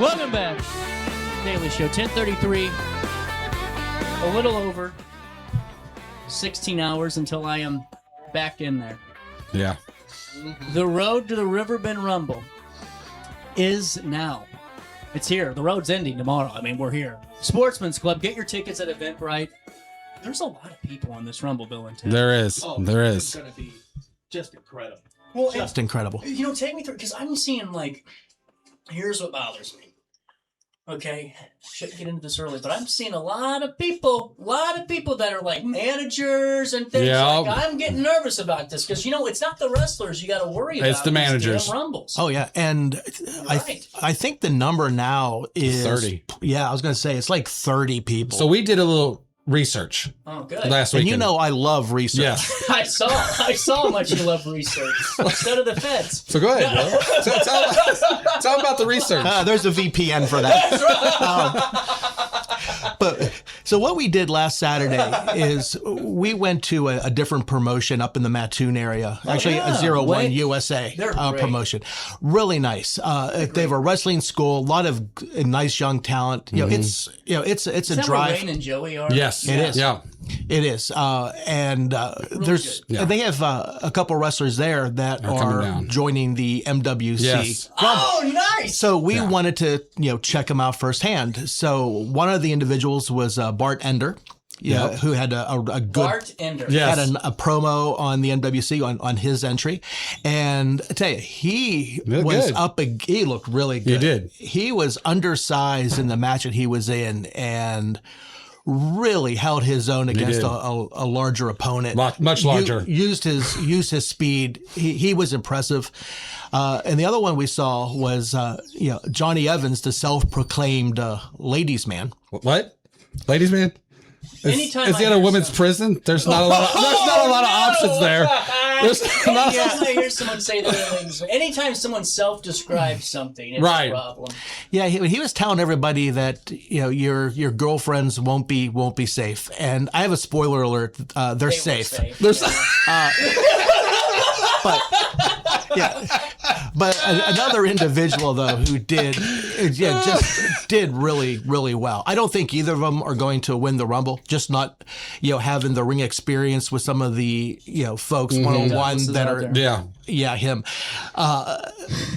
Welcome back. Daily Show, 10:33. A little over 16 hours until I am back in there. Yeah. The road to the Riverbend Rumble is now. It's here. The road's ending tomorrow. I mean, we're here. Sportsmen's Club, get your tickets at Eventbrite. There's a lot of people on this Rumble, Bill and Ted. There is. There is. It's going to be just incredible. Well, Just incredible. You know, take me through, because I'm seeing, like, here's what bothers me. Okay, shouldn't get into this early, but I'm seeing a lot of people that are like managers and things. Yeah. Like, I'm getting nervous about this because, you know, it's not the wrestlers you got to worry about. It's the managers. Damn Rumbles. Oh, yeah. And Right. I think the number now is 30. Yeah, I was going to say it's like 30 people. So we did a little research Oh, good. last and week. you know I love research. Yes. I saw how much you love research. So do the feds. So go ahead, Bill. Tell about the research. There's a VPN for that. But so what we did last Saturday is we went to a different promotion up in the Mattoon area. Actually, yeah. a 01 Wait. USA They're great. promotion. Really nice. They have a wrestling school, a lot of nice young talent. You know, it's Is a that where drive. Rain and Joey are? Yes. It is. Yeah. It is, and there's good. Yeah. they have a couple wrestlers there that coming are down. joining the MWC. Yes. Oh, nice. So we wanted to check them out firsthand. So one of the individuals was Bart Ender, who had a good Bart Ender. Yes. had a promo on the MWC on his entry, and I tell you, he Looked was good. he looked really good. He did. He was undersized in the match that he was in, and really held his own against did. a larger opponent. Much larger. Used his speed. He was impressive. And the other one we saw was Johnny Evans, the self-proclaimed ladies' man. What? Ladies, man? Anytime Is he I at a hear women's something- prison? There's not a lot of options there. There's not Anytime I hear someone say that, anytime someone self-describes something, it's Right. a problem. Yeah, he was telling everybody that your girlfriends won't be safe. And I have a spoiler alert. They're They were safe. There's But but another individual though who just did really, really well. I don't think either of them are going to win the Rumble. Just not having the ring experience with some of the folks 101 that out are there. him.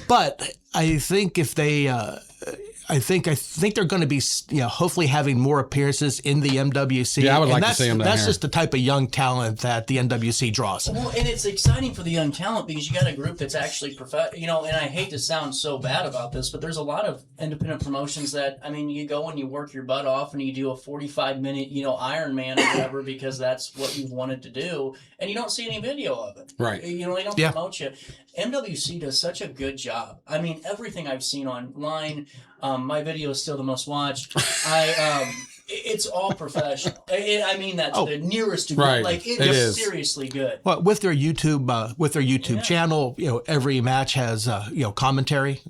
But I think if they. I think they're going to be, hopefully having more appearances in the MWC. Yeah, I would like to that's, see them down That's here. just the type of young talent that the NWC draws. Well, and it's exciting for the young talent because you got a group that's actually and I hate to sound so bad about this, but there's a lot of independent promotions that, I mean, you go and you work your butt off and you do a 45-minute, Ironman or whatever because that's what you've wanted to do, and you don't see any video of it. Right. They don't Yeah. promote you. MWC does such a good job. I mean, everything I've seen online, my video is still the most watched. It's all professional. I mean that to the nearest degree. Right. Like It it's is. seriously good. Well, with their YouTube channel, every match has commentary,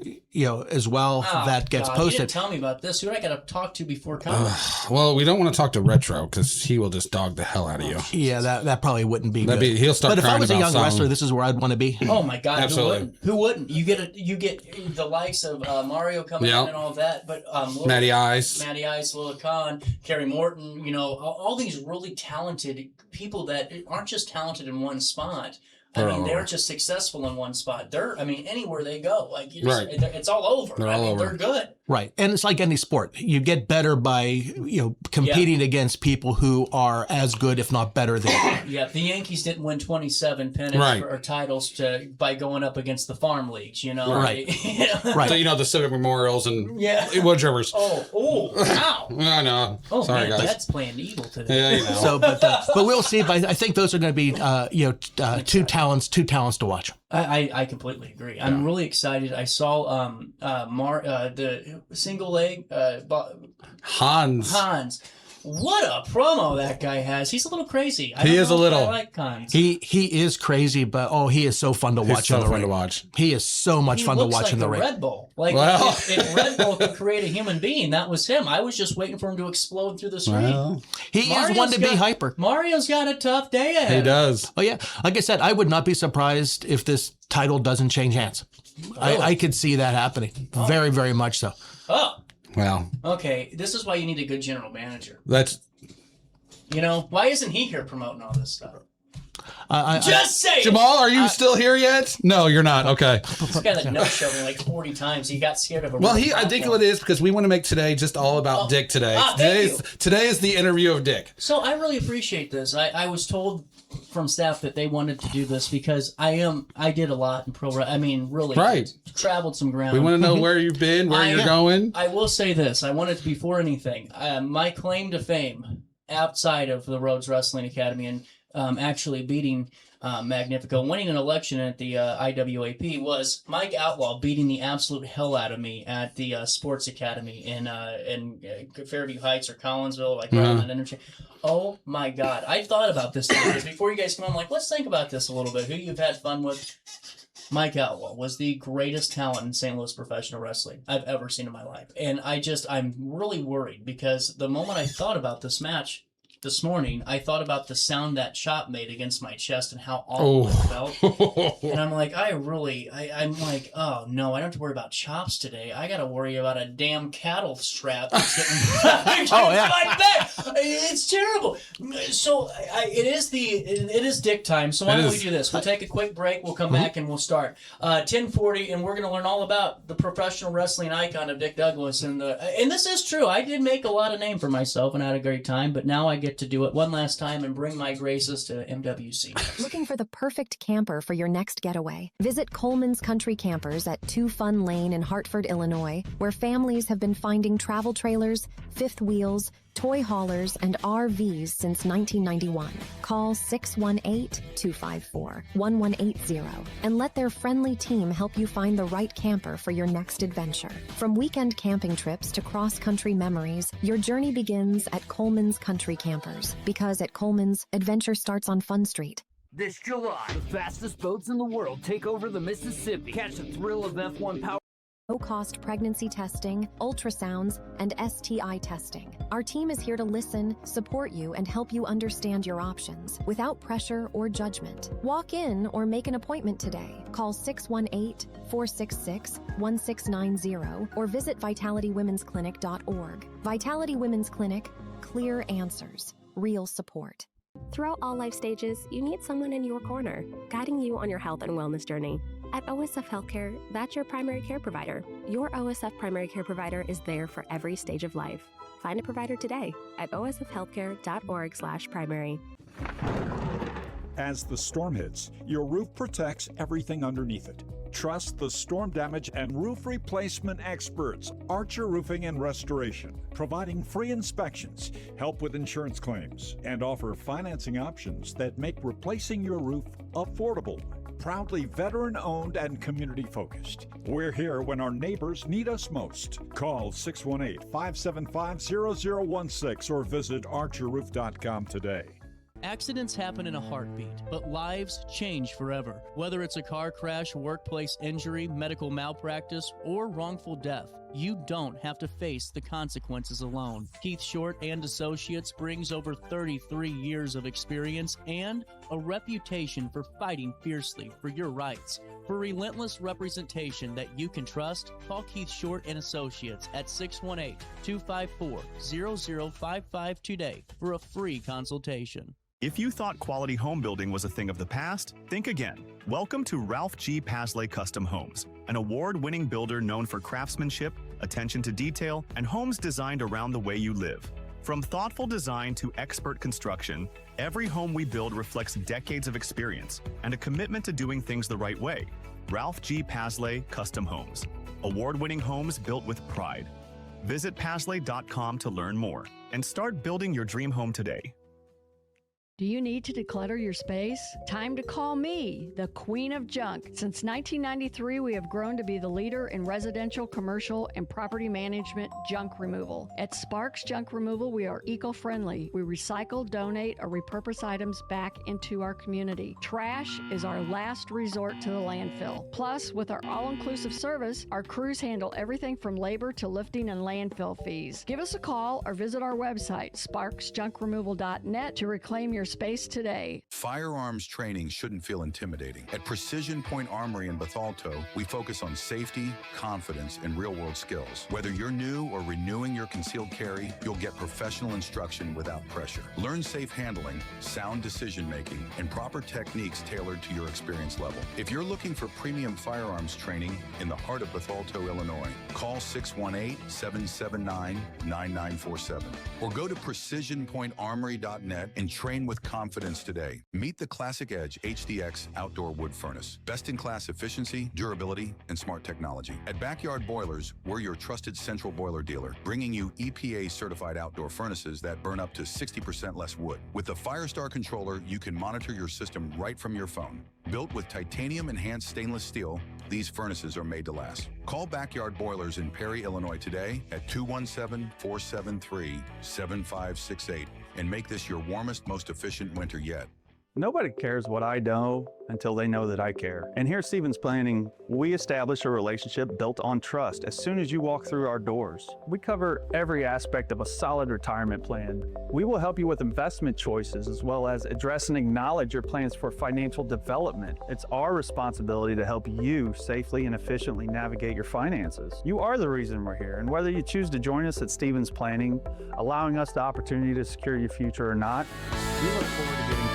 as well Oh, that gets God, You posted. didn't tell me about this. Who do I got to talk to before coming? Well, we don't want to talk to Retro because he will just dog the hell out of you. Yeah, that probably wouldn't be good. He'll start But if I crying was a about young something. wrestler, this is where I'd want to be. Oh my God! Absolutely. Who wouldn't? You get the likes of Mario coming in and all of that, but Matty Ice. Matty Ice, Lila Khan, Kerry Morton. All these really talented people that aren't just talented in one spot. I mean, they aren't just successful in one spot. They're, anywhere they go, it's all over. They're all over. They're good. Right. And it's like any sport. You get better by, competing against people who are as good, if not better than you. Yeah, the Yankees didn't win 27 pennants or titles by going up against the farm leagues, Right. Right. So, the Civic Memorials and Wood Rivers. Wow. I know. Oh, Sorry, man, guys. that's playing evil today. Yeah, So, but we'll see. But I think those are going to be, two talents to watch. I completely agree. I'm really excited. I saw the single leg Hans. What a promo that guy has. He's a little crazy. He is a little. I like Hans. He is crazy, but he is so fun to watch so in the fun ring. to watch. He is so much fun to looks watch like in the a ring. Red Bull. Like Well. if Red Bull could create a human being, that was him. I was just waiting for him to explode through the screen. Well, He is one to be hyper. Mario's got a tough day ahead. he does. Oh yeah, like I said, I would not be surprised if this title doesn't change hands. I could see that happening. Very, very much so. Oh, Well, okay. This is why you need a good general manager. that's Why isn't he here promoting all this stuff? Just say it! Jamal. Are you still here yet? No, you're not. Okay. This guy that no-showed me like 40 times. He got scared of a Well, real I think platform. what it is because we want to make today just all about Dick today. Today is the interview of Dick. So I really appreciate this. I was told from staff that they wanted to do this because I did a lot in really Right. traveled some ground. We want to know where you've been, where you're going. I will say this. I wanted before anything, my claim to fame outside of the Rhodes Wrestling Academy and actually beating Magnifico, winning an election at the IWAP was Mike Outlaw beating the absolute hell out of me at the Sports Academy in Fairview Heights or Collinsville, like right on that interchange. Oh my God. I thought about this because before you guys come on, I'm like, let's think about this a little bit. Who you've had fun with. Mike Outlaw was the greatest talent in St. Louis professional wrestling I've ever seen in my life. And I'm really worried because the moment I thought about this match this morning, I thought about the sound that chop made against my chest and how awful it felt. And I'm like, I'm like, oh no, I don't have to worry about chops today. I got to worry about a damn cattle strap that's getting my back. It's terrible. So it is Dick time. So why don't we do this? We'll take a quick break. We'll come back and we'll start 10:40, and we're going to learn all about the professional wrestling icon of Dick Douglas. And this is true. I did make a lot of name for myself and had a great time, but now I get to do it one last time and bring my graces to MWC. Looking for the perfect camper for your next getaway? Visit Coleman's Country Campers at 2 Fun Lane in Hartford, Illinois, where families have been finding travel trailers, fifth wheels, toy haulers, and RVs since 1991. Call 618-254-1180 and let their friendly team help you find the right camper for your next adventure. From weekend camping trips to cross-country memories, your journey begins at Coleman's Country Campers, because at Coleman's, adventure starts on Fun Street. This July, the fastest boats in the world take over the Mississippi. Catch the thrill of F1 power. Low-cost pregnancy testing, ultrasounds, and STI testing. Our team is here to listen, support you, and help you understand your options without pressure or judgment. Walk in or make an appointment today. Call 618-466-1690 or visit vitalitywomensclinic.org. Vitality Women's Clinic, clear answers, real support. Throughout all life stages, you need someone in your corner, guiding you on your health and wellness journey. At OSF Healthcare, that's your primary care provider. Your OSF primary care provider is there for every stage of life. Find a provider today at osfhealthcare.org/primary. As the storm hits, your roof protects everything underneath it. Trust the storm damage and roof replacement experts, Archer Roofing and Restoration, providing free inspections, help with insurance claims, and offer financing options that make replacing your roof affordable. Proudly veteran-owned and community-focused. We're here when our neighbors need us most. Call 618-575-0016 or visit archerroof.com today. Accidents happen in a heartbeat, but lives change forever. Whether it's a car crash, workplace injury, medical malpractice, or wrongful death, you don't have to face the consequences alone. Keith Short and Associates brings over 33 years of experience and a reputation for fighting fiercely for your rights. For relentless representation that you can trust, call Keith Short and Associates at 618-254-0055 today for a free consultation. If you thought quality home building was a thing of the past, think again. Welcome to Ralph G. Pasley Custom Homes, an award-winning builder known for craftsmanship, attention to detail, and homes designed around the way you live. From thoughtful design to expert construction, every home we build reflects decades of experience and a commitment to doing things the right way. Ralph G. Pasley Custom Homes, award-winning homes built with pride. Visit pasley.com to learn more and start building your dream home today. Do you need to declutter your space? Time to call me, the Queen of Junk. Since 1993, we have grown to be the leader in residential, commercial, and property management junk removal. At Sparks Junk Removal, we are eco-friendly. We recycle, donate, or repurpose items back into our community. Trash is our last resort to the landfill. Plus, with our all-inclusive service, our crews handle everything from labor to lifting and landfill fees. Give us a call or visit our website, sparksjunkremoval.net, to reclaim your your space today. Firearms training shouldn't feel intimidating. At Precision Point Armory in Bethalto, we focus on safety, confidence, and real-world skills. Whether you're new or renewing your concealed carry, you'll get professional instruction without pressure. Learn safe handling, sound decision-making, and proper techniques tailored to your experience level. If you're looking for premium firearms training in the heart of Bethalto, Illinois, call 618-779-9947 or go to precisionpointarmory.net and train with confidence today. Meet the Classic Edge HDX outdoor wood furnace. Best-in-class efficiency, durability, and smart technology. At Backyard Boilers, we're your trusted central boiler dealer, bringing you EPA-certified outdoor furnaces that burn up to 60% less wood. With the Firestar controller, you can monitor your system right from your phone. Built with titanium-enhanced stainless steel, these furnaces are made to last. Call Backyard Boilers in Perry, Illinois today at 217-473-7568 and make this your warmest, most efficient winter yet. Nobody cares what I know until they know that I care. And here at Stevens Planning, we establish a relationship built on trust as soon as you walk through our doors. We cover every aspect of a solid retirement plan. We will help you with investment choices as well as address and acknowledge your plans for financial development. It's our responsibility to help you safely and efficiently navigate your finances. You are the reason we're here, and whether you choose to join us at Stevens Planning, allowing us the opportunity to secure your future or not, we look forward to getting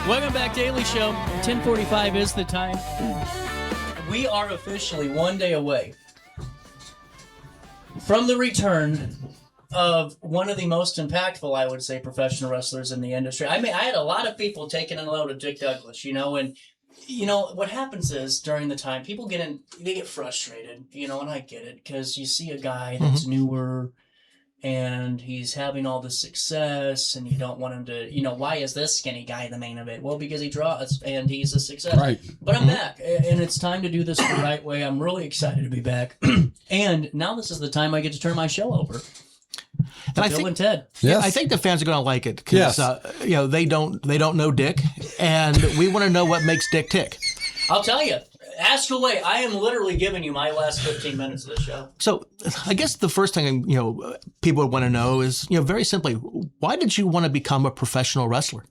Welcome back, Daily Show. 10:45 is the time. We are officially one day away from the return of one of the most impactful, I would say, professional wrestlers in the industry. I mean, I had a lot of people taking a load of Dick Douglas, and what happens is during the time, people they get frustrated, and I get it, because you see a guy that's newer and he's having all this success and you don't want him to, why is this skinny guy the main event? Well, because he draws and he's a success. Right. But I'm back, and it's time to do this the right way. I'm really excited to be back. And now this is the time I get to turn my show over. And Bill and Ted. Yes. I think the fans are going to like it because they don't know Dick, and we want to know what makes Dick tick. I'll tell you. Ask away. I am literally giving you my last 15 minutes of the show. So I guess the first thing, people would want to know is, very simply, why did you want to become a professional wrestler?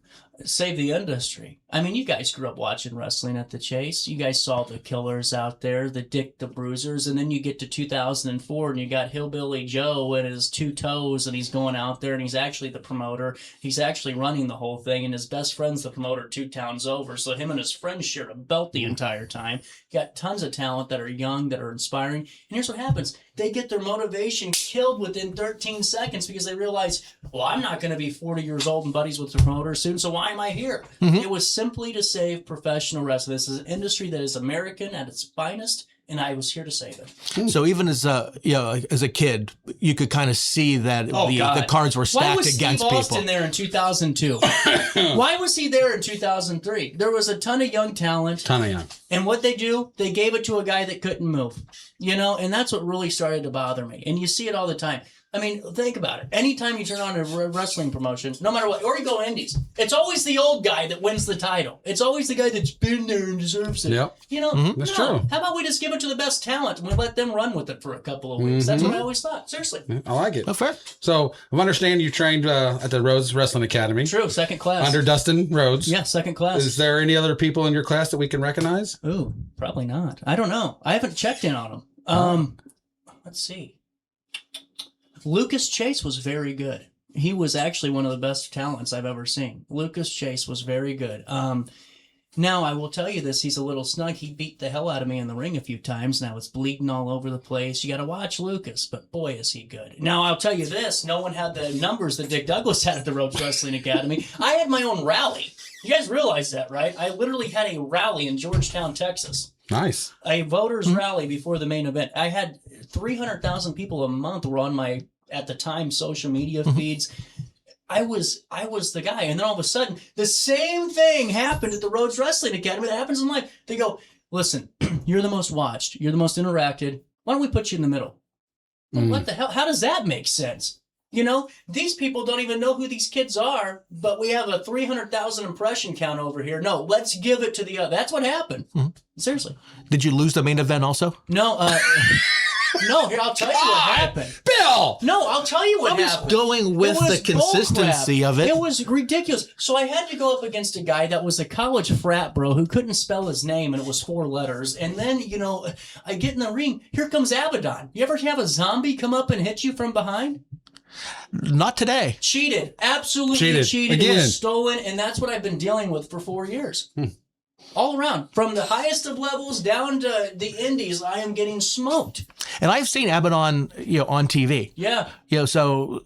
Save the industry. I mean, you guys grew up watching wrestling at the Chase. You guys saw the killers out there, the Dick, the Bruisers, and then you get to 2004 and you got Hillbilly Joe and his two toes, and he's going out there and he's actually the promoter. He's actually running the whole thing, and his best friend's the promoter 2 towns over. So him and his friends share a belt the entire time. You got tons of talent that are young, that are inspiring. And here's what happens. They get their motivation killed within 13 seconds because they realize, well, I'm not going to be 40 years old and buddies with the promoter soon, so why am I here? It was simply to save professional wrestling. This is an industry that is American at its finest, and I was here to save it. So even as a kid, you could kind of see that the cards were stacked against people. Why was Steve Austin there in 2002? Why was he there in 2003? There was a ton of young talent. And what they do, they gave it to a guy that couldn't move. And that's what really started to bother me. And you see it all the time. I mean, think about it. Anytime you turn on a wrestling promotion, no matter what, or you go indies, it's always the old guy that wins the title. It's always the guy that's been there and deserves it. Yep. That's true. How about we just give it to the best talent and we let them run with it for a couple of weeks? That's what I always thought. Seriously. I like it. Oh, fair. So I understand you trained at the Rhodes Wrestling Academy. True, second class. Under Dustin Rhodes. Yeah, second class. Is there any other people in your class that we can recognize? Ooh, probably not. I don't know. I haven't checked in on them. Let's see. Lucas Chase was very good. He was actually one of the best talents I've ever seen. Lucas Chase was very good. Now, I will tell you this. He's a little snug. He beat the hell out of me in the ring a few times. Now it's bleeding all over the place. You got to watch Lucas, but boy, is he good. Now, I'll tell you this. No one had the numbers that Dick Douglas had at the Rhodes Wrestling Academy. I had my own rally. You guys realize that, right? I literally had a rally in Georgetown, Texas. Nice. A voters rally before the main event. I had 300,000 people a month were on my at the time, social media feeds. I was the guy. And then all of a sudden, the same thing happened at the Rhodes Wrestling Academy that happens in life. They go, listen, you're the most watched. You're the most interacted. Why don't we put you in the middle? Well, what the hell? How does that make sense? You know, these people don't even know who these kids are, but we have a 300,000 impression count over here. No, let's give it to the other. That's what happened. Seriously. Did you lose the main event also? No, no, here, I'll tell you what happened. Bill! No, I'll tell you what I was happened. going with the consistency of it. It was ridiculous. So I had to go up against a guy that was a college frat bro who couldn't spell his name, and it was 4 letters. And then, you know, I get in the ring. Here comes Abaddon. You ever have a zombie come up and hit you from behind? Not today. Cheated. Absolutely cheated. Again. It was stolen, and that's what I've been dealing with for 4 years. All around. From the highest of levels down to the indies, I am getting smoked. And I've seen Abaddon, you know, on TV. Yeah. You know, so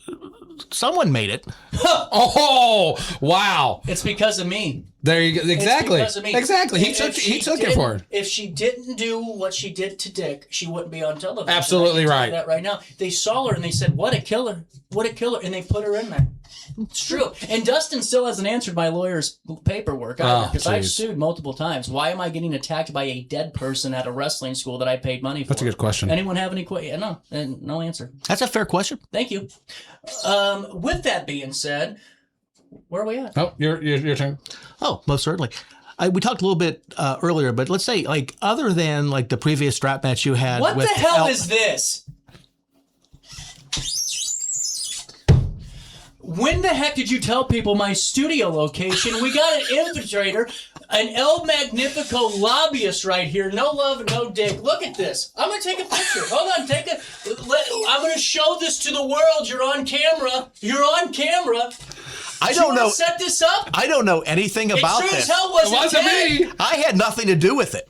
someone made it. Oh, wow. It's because of me. There you go. Exactly. It's because of me. Exactly. He If took it for her. If she didn't do what she did to Dick, she wouldn't be on television. Absolutely I can tell you right. that right now. They saw her and they said, what a killer. What a killer. And they put her in there. It's true. And Dustin still hasn't answered my lawyer's paperwork because I've sued multiple times. Why am I getting attacked by a dead person at a wrestling school that I paid money for? That's a good question. Anyone have any questions? No. No answer. That's a fair question. Thank you. With that being said, where are we at? Oh, your turn. Oh, most certainly. We talked a little bit earlier, but let's say, like, other than like the previous strap match you had. What with the hell is this? When the heck did you tell people my studio location? We got an infiltrator, an El Magnifico lobbyist right here. No love, no dick. Look at this. I'm going to take a picture. Hold on. I'm going to show this to the world. You're on camera. You're on camera. I don't know. Set this up? I don't know anything about it sure this. as hell wasn't me. I had nothing to do with it.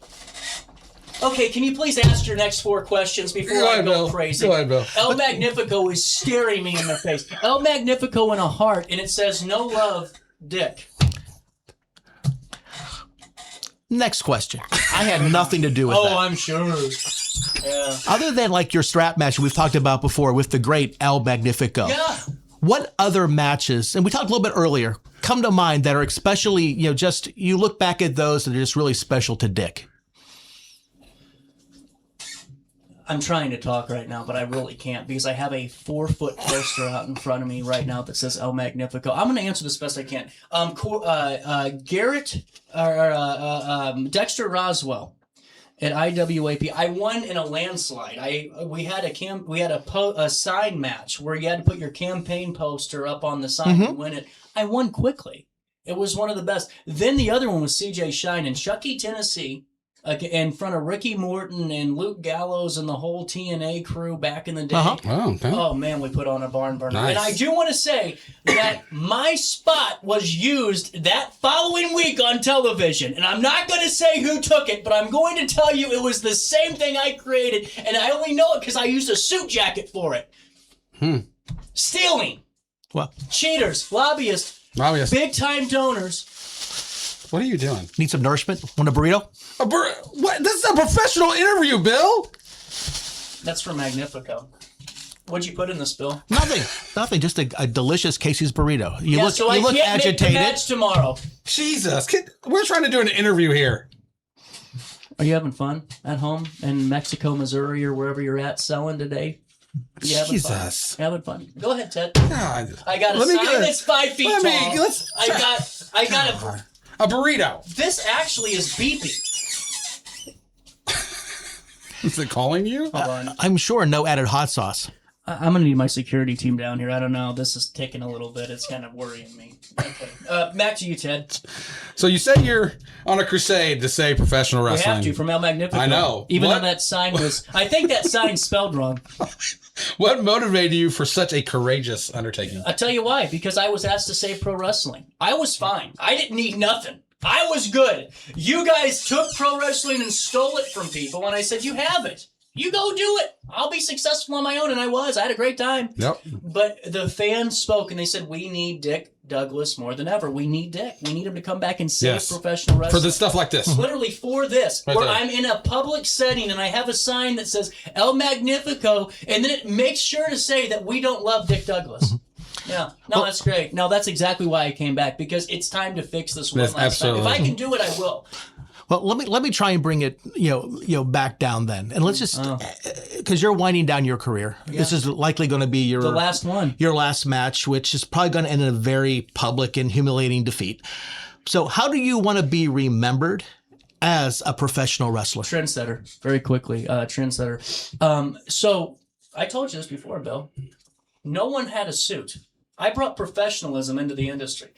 Okay, can you please ask your next 4 questions before I go crazy? Go ahead, Bill. El Magnifico is staring me in the face. El Magnifico in a heart, and it says, no love, dick. Next question. I had nothing to do with that. Oh, I'm sure. Yeah. Other than like your strap match we've talked about before with the great El Magnifico. Yeah. What other matches, and we talked a little bit earlier, come to mind that are especially, you know, just you look back at those that are just really special to Dick? I'm trying to talk right now, but I really can't because I have a 4-foot poster out in front of me right now that says El Magnifico. I'm going to answer this best I can. Dexter Roswell at IWAP. I won in a landslide. We had a sign match where you had to put your campaign poster up on the sign to win it. I won quickly. It was one of the best. Then the other one was CJ Shine in Chucky, Tennessee. In front of Ricky Morton and Luke Gallows and the whole TNA crew back in the day. Oh, okay. Oh, man, we put on a barn burner. Nice. And I do want to say that my spot was used that following week on television. And I'm not going to say who took it, but I'm going to tell you it was the same thing I created. And I only know it because I used a suit jacket for it. Stealing. Well, cheaters. Lobbyists. Big-time donors. What are you doing? Need some nourishment? Want a burrito? What? This is a professional interview, Bill. That's from Magnifico. What'd you put in this, Bill? Nothing. Just a delicious Casey's burrito. You look can't agitated. make the match tomorrow. Jesus, we're trying to do an interview here. Are you having fun at home in Mexico, Missouri, or wherever you're at selling today? You Jesus. Having fun. Go ahead, Ted. God. I got a sign that's 5 feet tall. I got a burrito. This actually is beeping. Is it calling you? Hold on. I'm sure no added hot sauce. I'm going to need my security team down here. I don't know. This is taking a little bit. It's kind of worrying me. Okay. Back to you, Ted. So you say you're on a crusade to say professional wrestling. We have to from El Magnifico. I know. Even though that sign was... I think that sign's spelled wrong. What motivated you for such a courageous undertaking? I'll tell you why. Because I was asked to save pro wrestling. I was fine. I didn't need nothing. I was good. You guys took pro wrestling and stole it from people, and I said, you have it. You go do it. I'll be successful on my own, and I was. I had a great time. Yep. But the fans spoke, and they said, we need Dick Douglas more than ever. We need Dick. We need him to come back and save Yes. professional wrestling. For the stuff like this. Literally for this. Right where there. I'm in a public setting and I have a sign that says El Magnifico, and then it makes sure to say that we don't love Dick Douglas. Yeah. No, that's great. No, that's exactly why I came back, because it's time to fix this one Yes, last time. If absolutely. I can do it, I will. Well, let me try and bring it, back down then, and let's just because you're winding down your career. Yeah. This is likely going to be The last one. your last match, which is probably going to end in a very public and humiliating defeat. So, how do you want to be remembered as a professional wrestler? Trendsetter. Very quickly, trendsetter. So I told you this before, Bill. No one had a suit. I brought professionalism into the industry.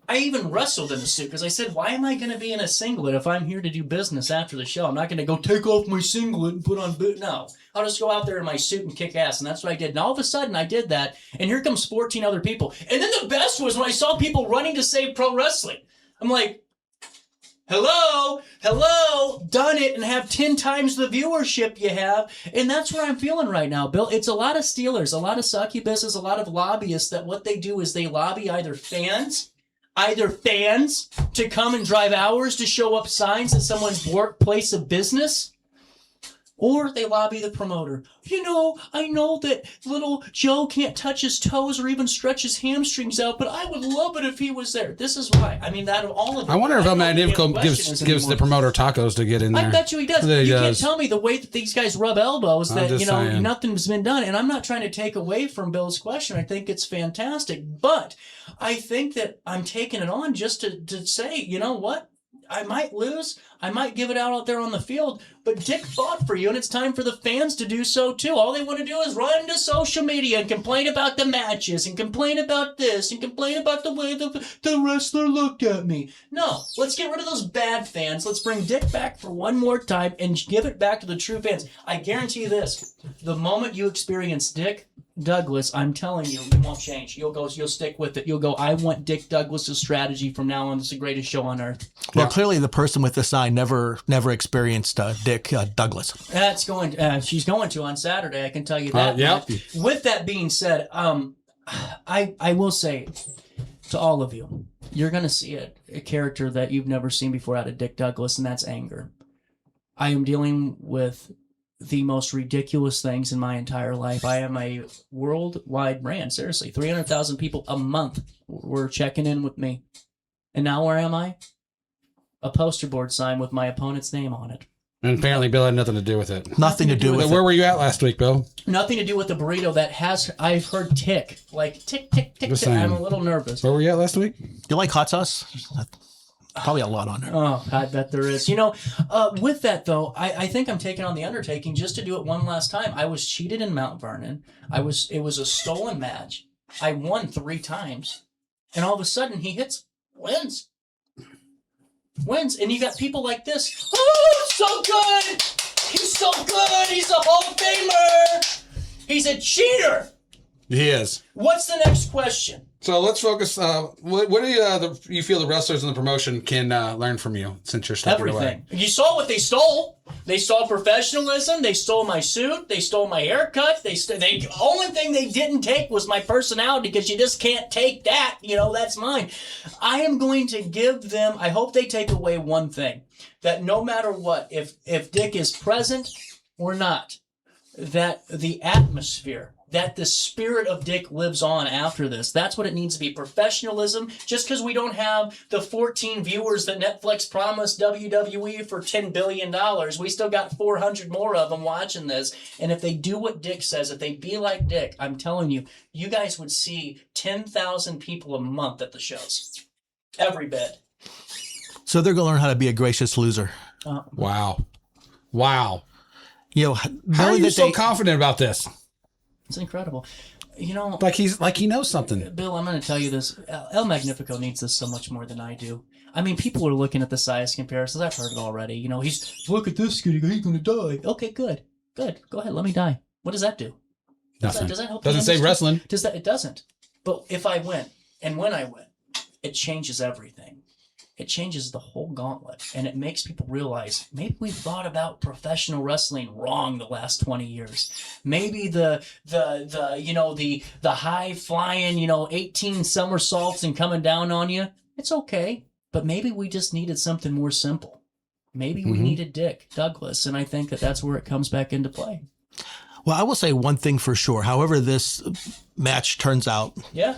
I even wrestled in a suit because I said, why am I going to be in a singlet if I'm here to do business after the show? I'm not going to go take off my singlet and put on boot. No, I'll just go out there in my suit and kick ass. And that's what I did. And all of a sudden I did that. And here comes 14 other people. And then the best was when I saw people running to save pro wrestling. I'm like, hello, done it and have 10 times the viewership you have. And that's what I'm feeling right now, Bill. It's a lot of Steelers, a lot of succubuses, a lot of lobbyists that what they do is they lobby either fans to come and drive hours to show up signs at someone's workplace of business, or they lobby the promoter. I know that little Joe can't touch his toes or even stretch his hamstrings out, but I would love it if he was there. This is why. I mean, that of all of them. I wonder if El don't give Magnifico questions gives the anymore. promoter tacos to get in there. I bet you he does. He You can't does. tell me the way that these guys rub elbows I'm that, just saying. nothing's been done. And I'm not trying to take away from Bill's question. I think it's fantastic. But I think that I'm taking it on just to say, you know what? I might lose. I might give it out there on the field, but Dick fought for you, and it's time for the fans to do so too. All they want to do is run to social media and complain about the matches and complain about this and complain about the way the wrestler looked at me. No, let's get rid of those bad fans. Let's bring Dick back for one more time and give it back to the true fans. I guarantee you this. The moment you experience Dick Douglas, I'm telling you, you won't change. You'll stick with it. You'll go, I want Dick Douglas's strategy from now on. It's the greatest show on earth. Well, clearly the person with the sign never experienced Dick Douglas. She's going to on Saturday. I can tell you that. Yep. With that being said, I will say to all of you, you're going to see a character that you've never seen before out of Dick Douglas, and that's anger. I am dealing with the most ridiculous things in my entire life. I am a worldwide brand. Seriously, 300,000 people a month were checking in with me. And now where am I? A poster board sign with my opponent's name on it. And apparently Bill had nothing to do with it. Nothing to do with it. Where were you at last week, Bill? Nothing to do with the burrito that has, I've heard tick. Like tick, tick, tick, Just tick. I'm saying. a little nervous. Where were you at last week? You like hot sauce? Probably a lot on there. Oh, I bet there is. With that, though, I think I'm taking on the undertaking just to do it one last time. I was cheated in Mount Vernon. It was a stolen match. I won 3 times. And all of a sudden, he wins. And you got people like this. Oh, so good! He's so good! He's a Hall of Famer! He's a cheater! He is. What's the next question? So let's focus. What do you feel the wrestlers in the promotion can learn from you since you're stepping away? Everything. You saw what they stole. They stole professionalism. They stole my suit. They stole my haircut. The only thing they didn't take was my personality, because you just can't take that. That's mine. I am going to give them, I hope they take away one thing, that no matter what, if Dick is present or not, that the atmosphere, that the spirit of Dick lives on after this. That's what it needs to be. Professionalism. Just because we don't have the 14 viewers that Netflix promised WWE for $10 billion, we still got 400 more of them watching this. And if they do what Dick says, if they be like Dick, I'm telling you, you guys would see 10,000 people a month at the shows. Every bit. So they're going to learn how to be a gracious loser. Wow. How are you so confident about this? It's incredible. Like he knows something. Bill, I'm going to tell you this. El Magnifico needs this so much more than I do. I mean, people are looking at the size comparisons. I've heard it already. Look at this kid. He's going to die. Okay, good. Go ahead. Let me die. What does that do? Nothing. Does that help? Doesn't say wrestling. It doesn't. But if I win, and when I win, it changes everything. it changes the whole gauntlet, and it makes people realize maybe we've thought about professional wrestling wrong the last 20 years. Maybe the high flying, 18 somersaults and coming down on you, it's okay. But maybe we just needed something more simple. Maybe we needed Dick Douglas, and I think that that's where it comes back into play. Well, I will say one thing for sure. However this match turns out,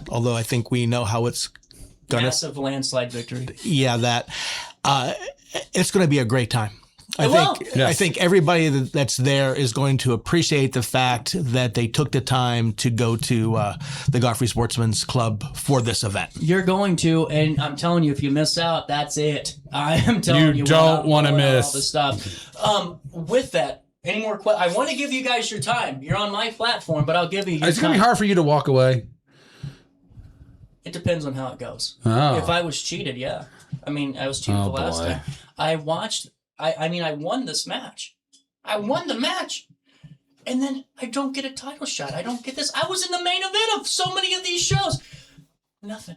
although I think we know how it's going to... Massive landslide victory. Yeah, that. It's going to be a great time. I think everybody that's there is going to appreciate the fact that they took the time to go to the Godfrey Sportsman's Club for this event. You're going to, and I'm telling you, if you miss out, that's it. I am telling you. Don't want to miss. All the stuff. With that, any more questions? I want to give you guys your time. You're on my platform, but I'll give you your It's going to time. be hard for you to walk away. It depends on how it goes. Oh. If I was cheated, yeah. I mean, I was cheated the last time. I won this match. I won the match. And then I don't get a title shot. I don't get this. I was in the main event of so many of these shows. Nothing.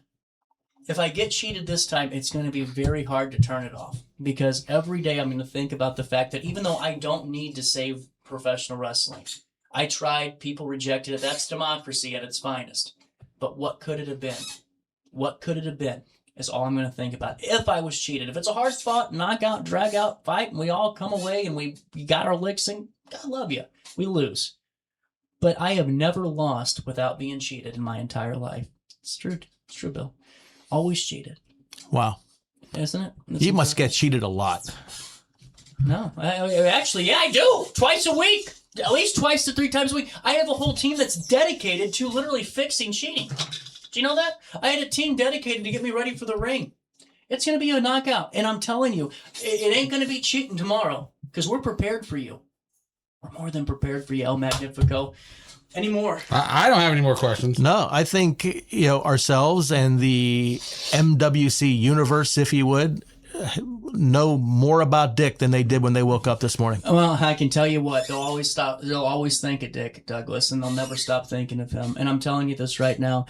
If I get cheated this time, it's going to be very hard to turn it off. Because every day I'm going to think about the fact that even though I don't need to save professional wrestling, I tried, people rejected it. That's democracy at its finest. But what could it have been? What could it have been is all I'm going to think about. If I was cheated, if it's a hard-fought, knockout, drag-out fight, and we all come away and we got our licks in, God love you. We lose. But I have never lost without being cheated in my entire life. It's true. It's true, Bill. Always cheated. Wow. Isn't it? You must get cheated a lot. No. Actually, yeah, I do. Twice a week. At least twice to 3 times a week. I have a whole team that's dedicated to literally fixing cheating. Do you know that? I had a team dedicated to get me ready for the ring. It's going to be a knockout. And I'm telling you, it ain't going to be cheating tomorrow because we're prepared for you. We're more than prepared for you, El Magnifico. Any more? I don't have any more questions. No, I think, ourselves and the MWC universe, if you would, know more about Dick than they did when they woke up this morning. Well, I can tell you what, they'll always think of Dick Douglas, and they'll never stop thinking of him. And I'm telling you this right now.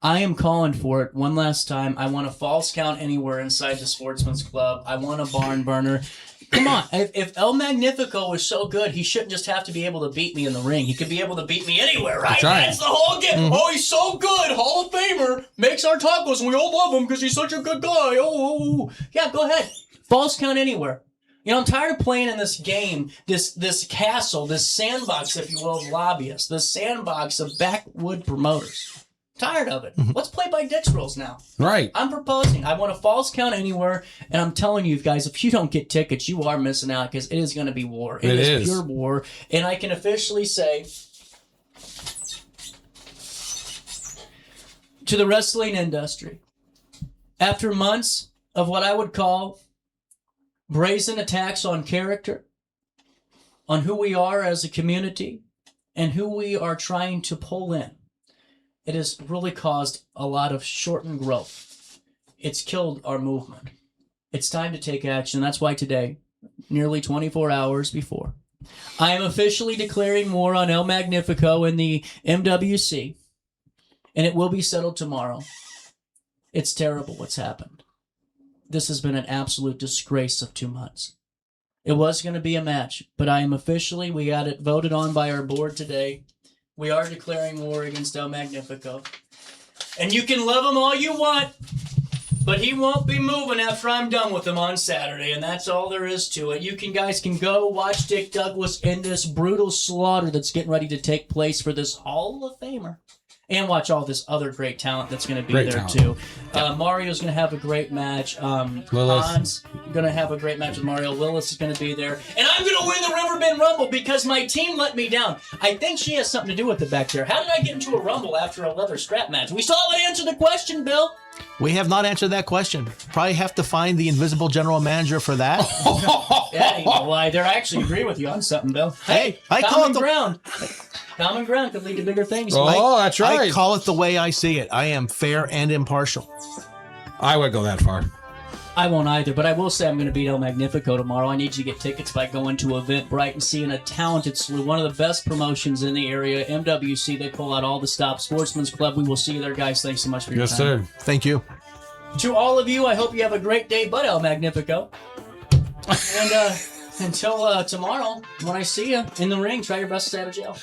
I am calling for it one last time. I want a false count anywhere inside the Sportsman's Club. I want a barn burner. Come on. If El Magnifico was so good, he shouldn't just have to be able to beat me in the ring. He could be able to beat me anywhere, right? That's the whole game. Mm-hmm. Oh, he's so good. Hall of Famer. Makes our tacos, and we all love him because he's such a good guy. Oh. Yeah, go ahead. False count anywhere. I'm tired of playing in this game, this castle, this sandbox, if you will, of lobbyists, this sandbox of backwood promoters. Tired of it. Let's play by Dick's rules now. Right. I'm proposing. I want a false count anywhere, and I'm telling you guys, if you don't get tickets, you are missing out because it is going to be war. It is pure war, and I can officially say to the wrestling industry, after months of what I would call brazen attacks on character, on who we are as a community, and who we are trying to pull in, it has really caused a lot of shortened growth. It's killed our movement. It's time to take action. That's why today, nearly 24 hours before, I am officially declaring war on El Magnifico and the MWC, and it will be settled tomorrow. It's terrible what's happened. This has been an absolute disgrace of 2 months. It was going to be a match, but I am officially, we got it voted on by our board today. We are declaring war against El Magnifico. And you can love him all you want, but he won't be moving after I'm done with him on Saturday, and that's all there is to it. You guys can go watch Dick Douglas in this brutal slaughter that's getting ready to take place for this Hall of Famer. And watch all this other great talent that's going to be there, too. Mario's going to have a great match. Hans going to have a great match with Mario. Willis is going to be there. And I'm going to win the Riverbend Rumble because my team let me down. I think she has something to do with it back there. How did I get into a Rumble after a leather strap match? We still haven't answered the question, Bill. We have not answered that question. Probably have to find the invisible general manager for that. Yeah, well, I actually agree with you on something, Bill. Hey, I call it the ground. Common ground could lead to bigger things. Oh, that's right. I call it the way I see it. I am fair and impartial. I would go that far. I won't either, but I will say I'm going to beat El Magnifico tomorrow. I need you to get tickets by going to Eventbrite and seeing a talented slew, one of the best promotions in the area, MWC. They pull out all the stops. Sportsman's Club, we will see you there, guys. Thanks so much for your time. Yes, sir. Thank you. To all of you, I hope you have a great day, but El Magnifico. And until tomorrow, when I see you in the ring, try your best to stay out of jail.